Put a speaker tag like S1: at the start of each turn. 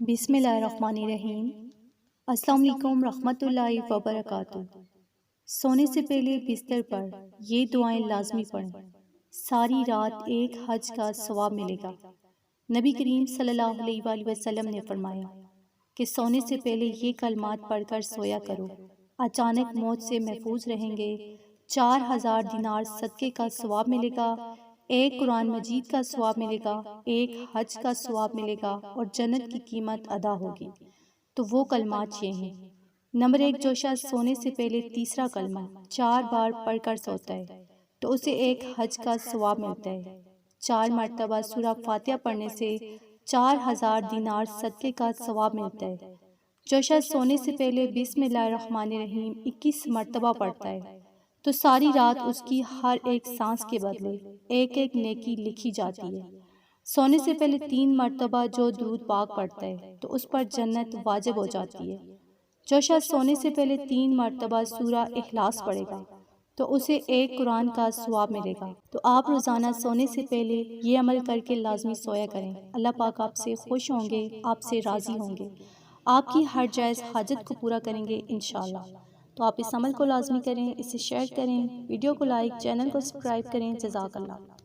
S1: بسم اللہ الرحمن الرحیم۔ السلام علیکم رحمۃ اللہ وبرکاتہ۔ سونے سے پہلے بستر پر یہ دعائیں لازمی پڑھیں، ساری رات ایک حج کا ثواب ملے گا۔ نبی کریم صلی اللہ علیہ وآلہ وسلم نے فرمایا کہ سونے سے پہلے یہ کلمات پڑھ کر سویا کرو، اچانک موت سے محفوظ رہیں گے، 4000 دینار صدقے کا ثواب ملے گا، ایک قرآن مجید کا ثواب ملے گا، ایک حج کا ثواب ملے گا اور جنت کی قیمت ادا ہوگی۔ تو وہ کلمات یہ ہیں۔ نمبر 1، جو شخص سونے سے پہلے تیسرا کلمہ 4 بار پڑھ کر سوتا ہے تو اسے ایک حج کا ثواب ملتا ہے۔ 4 مرتبہ سورہ فاتحہ پڑھنے سے 4000 دینار صدقے کا ثواب ملتا ہے۔ جو شخص سونے سے پہلے بسم اللہ الرحمن الرحیم 21 مرتبہ پڑھتا ہے تو ساری رات اس کی ہر ایک سانس کے بدلے ایک ایک نیکی لکھی جاتی ہے۔ سونے سے پہلے 3 مرتبہ جو درود پاک پڑھتا ہے تو اس پر جنت واجب ہو جاتی ہے۔ جو شخص سونے سے پہلے 3 مرتبہ سورہ اخلاص پڑھے گا تو اسے ایک قرآن کا ثواب ملے گا۔ تو آپ روزانہ سونے سے پہلے یہ عمل کر کے لازمی سویا کریں۔ اللہ پاک آپ سے خوش ہوں گے، آپ سے راضی ہوں گے، آپ کی ہر جائز حاجت کو پورا کریں گے انشاءاللہ۔ تو آپ اس عمل کو لازمی کریں، اسے شیئر کریں، ویڈیو کو لائک، چینل کو سبسکرائب کریں۔ جزاک اللہ۔